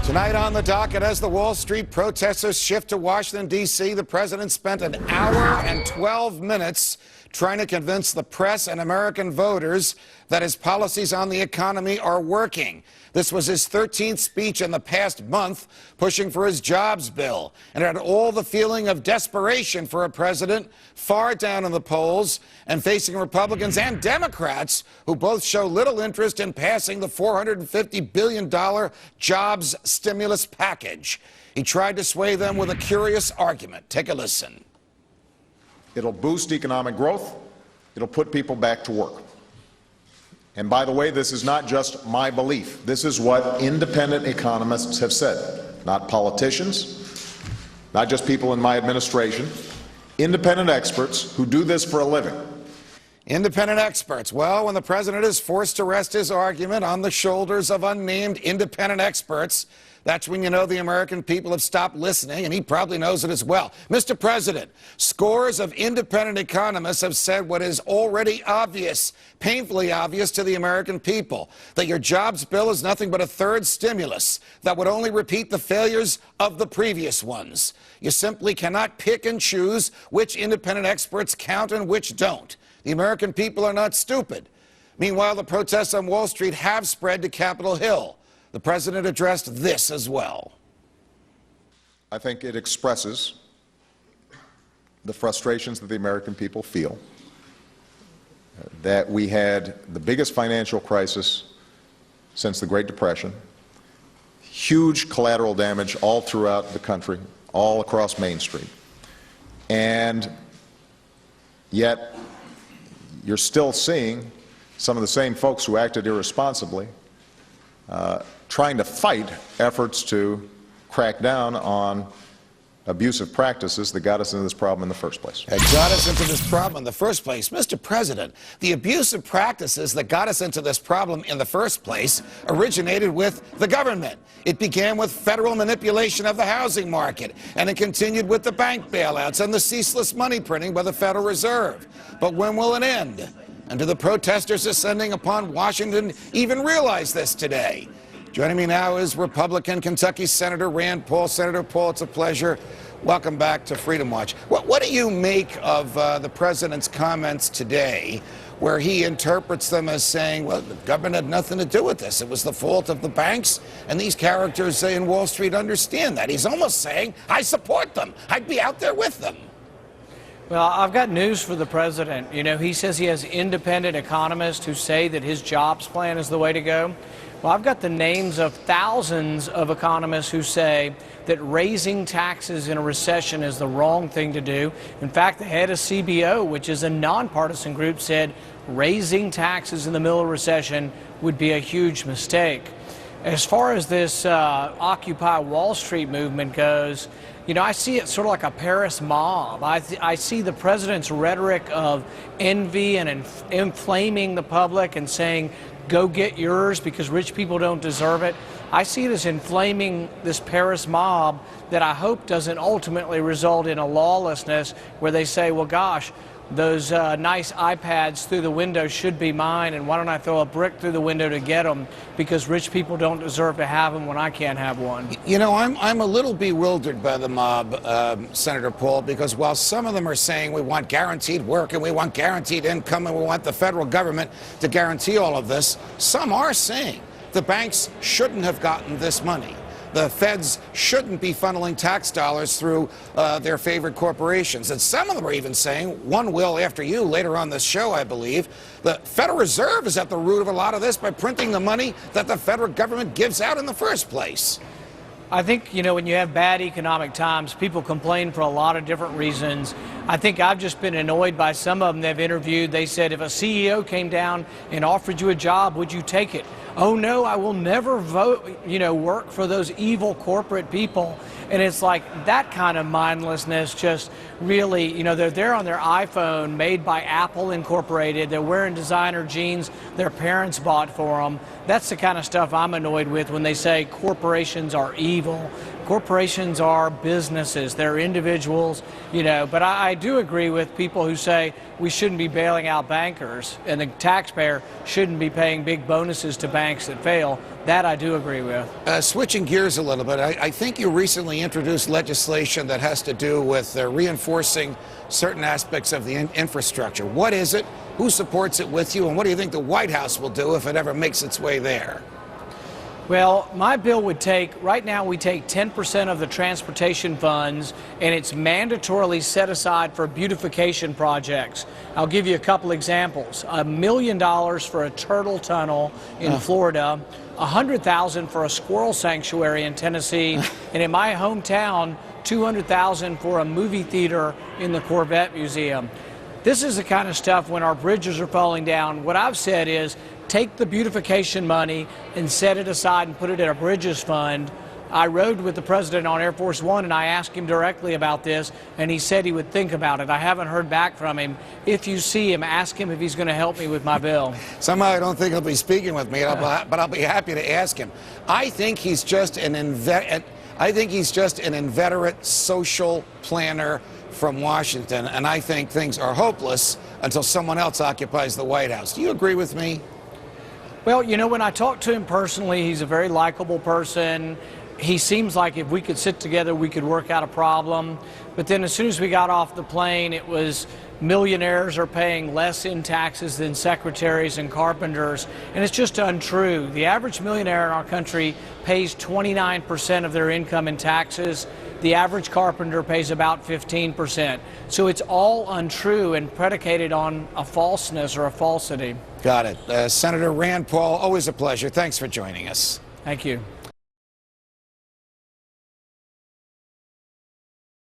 Tonight on the docket, as the Wall Street protesters shift to Washington, D.C., the president spent an hour and 12 minutes trying to convince the press and American voters that his policies on the economy are working. This was his 13th speech in the past month, pushing for his jobs bill, and it had all the feeling of desperation for a president far down in the polls and facing Republicans and Democrats who both show little interest in passing the $450 billion jobs stimulus package. He tried to sway them with a curious argument. Take a listen. It'll boost economic growth. It'll put people back to work. And by the way, this is not just my belief. This is what independent economists have said, not politicians, not just people in my administration, independent experts who do this for a living. Independent experts. Well, when the president is forced to rest his argument on the shoulders of unnamed independent experts, that's when you know the American people have stopped listening, and he probably knows it as well. Mr. President, scores of independent economists have said what is already obvious, painfully obvious to the American people, that your jobs bill is nothing but a third stimulus that would only repeat the failures of the previous ones. You simply cannot pick and choose which independent experts count and which don't. The American people are not stupid. Meanwhile, the protests on Wall Street have spread to Capitol Hill. The president addressed this as well. I think it expresses the frustrations that the American people feel, that we had the biggest financial crisis since the Great Depression, huge collateral damage all throughout the country, all across Main Street, and yet you're still seeing some of the same folks who acted irresponsibly trying to fight efforts to crack down on abusive practices that got us into this problem in the first place. It got us into this problem in the first place. Mr. President, the abusive practices that got us into this problem in the first place originated with the government. It began with federal manipulation of the housing market, and it continued with the bank bailouts and the ceaseless money printing by the Federal Reserve. But when will it end? And do the protesters ascending upon Washington even realize this today? Joining me now is Republican Kentucky Senator Rand Paul. Senator Paul, it's a pleasure. Welcome back to Freedom Watch. What do you make of the president's comments today, where he interprets them as saying, well, the government had nothing to do with this. It was the fault of the banks, and these characters in Wall Street understand that. He's almost saying, I support them. I'd be out there with them. Well, I've got news for the president. You know, he says he has independent economists who say that his jobs plan is the way to go. Well, I've got the names of thousands of economists who say that raising taxes in a recession is the wrong thing to do. In fact, the head of CBO, which is a nonpartisan group, said raising taxes in the middle of a recession would be a huge mistake. As far as this Occupy Wall Street movement goes, you know, I see it sort of like a Paris mob. I see the president's rhetoric of envy and inflaming the public and saying, go get yours because rich people don't deserve it. I see it as inflaming this Paris mob that I hope doesn't ultimately result in a lawlessness where they say, well, gosh, those nice iPads through the window should be mine, and why don't I throw a brick through the window to get them because rich people don't deserve to have them when I can't have one. You know, I'm a little bewildered by the mob, Senator Paul, because while some of them are saying we want guaranteed work and we want guaranteed income and we want the federal government to guarantee all of this, some are saying the banks shouldn't have gotten this money. The feds shouldn't be funneling tax dollars through their favorite corporations. And some of them are even saying, one will after you later on this show, I believe, the Federal Reserve is at the root of a lot of this by printing the money that the federal government gives out in the first place. I think, you know, when you have bad economic times, people complain for a lot of different reasons. I think I've just been annoyed by some of them they've interviewed. They said, if a CEO came down and offered you a job, would you take it? Oh, no, I will never work for those evil corporate people. And it's like that kind of mindlessness just really, you know, they're there on their iPhone made by Apple Incorporated. They're wearing designer jeans their parents bought for them. That's the kind of stuff I'm annoyed with when they say corporations are evil. Corporations are businesses, they're individuals, but I do agree with people who say we shouldn't be bailing out bankers and the taxpayer shouldn't be paying big bonuses to banks that fail. That I do agree with. Switching gears a little bit, I think you recently introduced legislation that has to do with reinforcing certain aspects of the infrastructure. What is it? Who supports it with you? And what do you think the White House will do if it ever makes its way there? Well, my bill would take, right now we take 10% of the transportation funds and it's mandatorily set aside for beautification projects. I'll give you a couple examples. $1 million for a turtle tunnel in Florida, $100,000 for a squirrel sanctuary in Tennessee, and in my hometown, $200,000 for a movie theater in the Corvette Museum. This is the kind of stuff when our bridges are falling down. What I've said is take the beautification money and set it aside and put it in a bridges fund. I rode with the president on Air Force One and I asked him directly about this and he said he would think about it. I haven't heard back from him. If you see him, ask him if he's going to help me with my bill. Somehow I don't think he'll be speaking with me, but I'll be happy to ask him. I think he's just an inveterate social planner from Washington, and I think things are hopeless until someone else occupies the White House. Do you agree with me? Well, when I talk to him personally, he's a very likable person. He seems like if we could sit together, we could work out a problem. But then as soon as we got off the plane, it was millionaires are paying less in taxes than secretaries and carpenters. And it's just untrue. The average millionaire in our country pays 29% of their income in taxes. The average carpenter pays about 15%. So it's all untrue and predicated on a falseness or a falsity. Got it. Senator Rand Paul, always a pleasure. Thanks for joining us. Thank you.